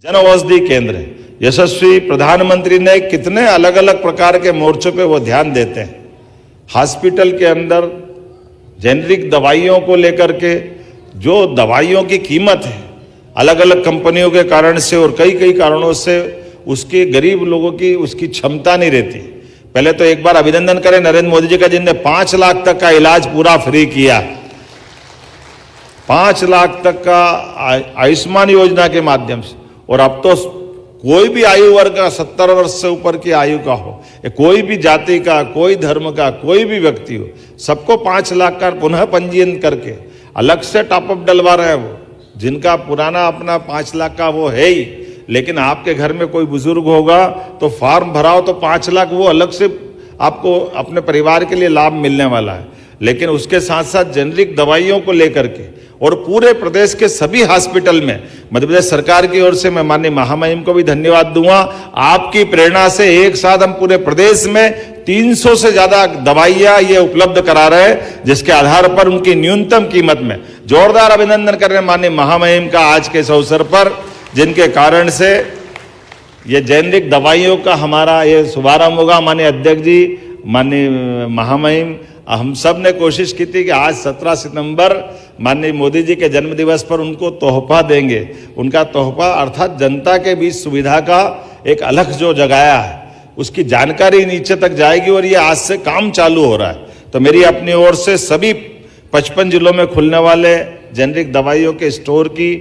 जन औषधि केंद्र यशस्वी प्रधानमंत्री ने कितने अलग अलग प्रकार के मोर्चों पे वो ध्यान देते हैं। हॉस्पिटल के अंदर जेनरिक दवाइयों को लेकर के जो दवाइयों की कीमत है अलग अलग कंपनियों के कारण से और कई कई कारणों से उसके गरीब लोगों की उसकी क्षमता नहीं रहती। पहले तो एक बार अभिनंदन करें नरेंद्र मोदी जी का, जिनने 5 लाख तक का इलाज पूरा फ्री किया। 5 लाख तक का आयुष्मान योजना के माध्यम से। और अब तो कोई भी आयु वर्ग का 70 वर्ष से ऊपर की आयु का हो, कोई भी जाति का, कोई धर्म का, कोई भी व्यक्ति हो, सबको 5 लाख का पुनः पंजीयन करके अलग से टॉपअप डलवा रहे हैं। वो जिनका पुराना अपना 5 लाख का वो है ही, लेकिन आपके घर में कोई बुजुर्ग होगा तो फॉर्म भराओ तो 5 लाख वो अलग से आपको अपने परिवार के लिए लाभ मिलने वाला है। लेकिन उसके साथ साथ जेनरिक दवाइयों को लेकर के और पूरे प्रदेश के सभी हॉस्पिटल में मध्य प्रदेश सरकार की ओर से मैं माननीय महामहिम को भी धन्यवाद दूंगा। आपकी प्रेरणा से एक साथ हम पूरे प्रदेश में 300 से ज्यादा दवाइयां ये उपलब्ध करा रहे हैं, जिसके आधार पर उनकी न्यूनतम कीमत में जोरदार अभिनंदन कर रहे हैं माननीय महामहिम का आज के इस अवसर पर, जिनके कारण से ये जेनरिक दवाइयों का हमारा ये शुभारंभ होगा। माननीय अध्यक्ष जी, माननीय महामहिम, हम सब ने कोशिश की थी कि आज 17 सितंबर माननीय मोदी जी के जन्म दिवस पर उनको तोहफा देंगे। उनका तोहफा अर्थात जनता के बीच सुविधा का एक अलग जो जगाया है उसकी जानकारी नीचे तक जाएगी और ये आज से काम चालू हो रहा है। तो मेरी अपनी ओर से सभी 55 जिलों में खुलने वाले जेनरिक दवाइयों के स्टोर की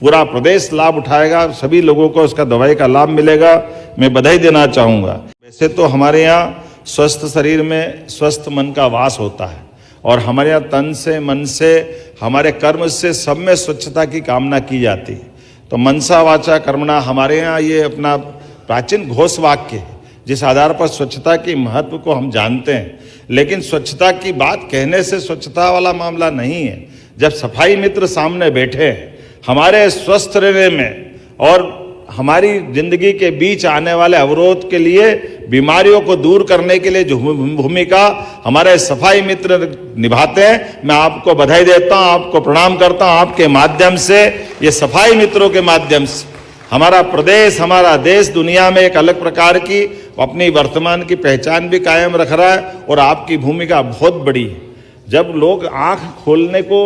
पूरा प्रदेश लाभ उठाएगा, सभी लोगों को उसका दवाई का लाभ मिलेगा। मैं बधाई देना चाहूँगा। वैसे तो हमारे यहाँ स्वस्थ शरीर में स्वस्थ मन का वास होता है और हमारे यहाँ तन से, मन से, हमारे कर्म से सब में स्वच्छता की कामना की जाती है। तो मनसा वाचा कर्मणा हमारे यहाँ ये अपना प्राचीन घोष वाक्य है, जिस आधार पर स्वच्छता की महत्व को हम जानते हैं। लेकिन स्वच्छता की बात कहने से स्वच्छता वाला मामला नहीं है। जब सफाई मित्र सामने बैठे हैं, हमारे स्वस्थ रहने में और हमारी जिंदगी के बीच आने वाले अवरोध के लिए, बीमारियों को दूर करने के लिए जो भूमिका हमारे सफाई मित्र निभाते हैं, मैं आपको बधाई देता हूं, आपको प्रणाम करता हूं। आपके माध्यम से, ये सफाई मित्रों के माध्यम से हमारा प्रदेश, हमारा देश दुनिया में एक अलग प्रकार की अपनी वर्तमान की पहचान भी कायम रख रहा है और आपकी भूमिका बहुत बड़ी है। जब लोग आंख खोलने को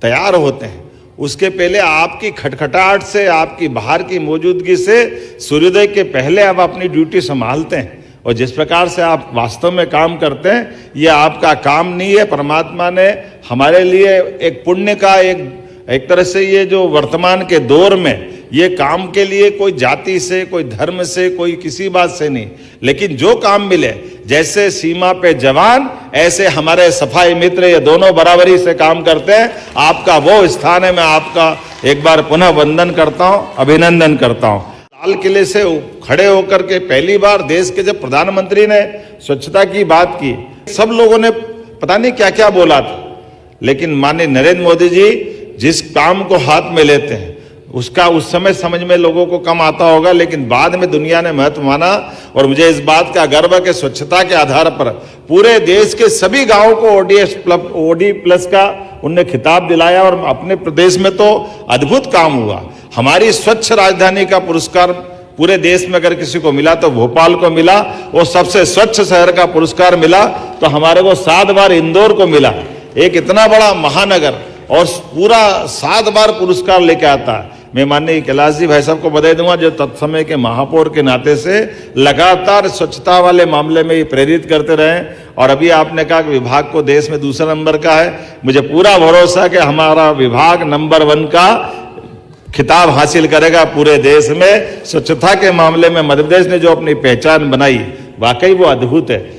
तैयार होते हैं, उसके पहले आपकी खटखटाहट से, आपकी बाहर की मौजूदगी से सूर्योदय के पहले आप अपनी ड्यूटी संभालते हैं। और जिस प्रकार से आप वास्तव में काम करते हैं, ये आपका काम नहीं है, परमात्मा ने हमारे लिए एक पुण्य का एक तरह से ये जो वर्तमान के दौर में ये काम के लिए कोई जाति से, कोई धर्म से, कोई किसी बात से नहीं, लेकिन जो काम मिले, जैसे सीमा पे जवान ऐसे हमारे सफाई मित्र, ये दोनों बराबरी से काम करते हैं। आपका वो स्थान है, मैं आपका एक बार पुनः वंदन करता हूं, अभिनंदन करता हूं। लाल किले से खड़े होकर के पहली बार देश के जब प्रधानमंत्री ने स्वच्छता की बात की, सब लोगों ने पता नहीं क्या क्या बोला था, लेकिन माननीय नरेंद्र मोदी जी जिस काम को हाथ में लेते हैं उसका उस समय समझ में लोगों को कम आता होगा, लेकिन बाद में दुनिया ने महत्व माना। और मुझे इस बात का गर्व है कि स्वच्छता के आधार पर पूरे देश के सभी गांवों को ओडी प्लस का उनने खिताब दिलाया और अपने प्रदेश में तो अद्भुत काम हुआ। हमारी स्वच्छ राजधानी का पुरस्कार पूरे देश में अगर किसी को मिला तो भोपाल को मिला, वो सबसे स्वच्छ शहर का पुरस्कार मिला तो हमारे को 7 बार इंदौर को मिला। एक इतना बड़ा महानगर और पूरा 7 बार पुरस्कार लेके आता है। मैं माननीय कैलाश जी भाई साहब को बधाई दूंगा, जो तत्समय के महापौर के नाते से लगातार स्वच्छता वाले मामले में ये प्रेरित करते रहे। और अभी आपने कहा कि विभाग को देश में दूसरा नंबर का है, मुझे पूरा भरोसा है कि हमारा विभाग नंबर 1 का खिताब हासिल करेगा पूरे देश में। स्वच्छता के मामले में मध्य प्रदेश ने जो अपनी पहचान बनाई, वाकई वो अद्भुत है।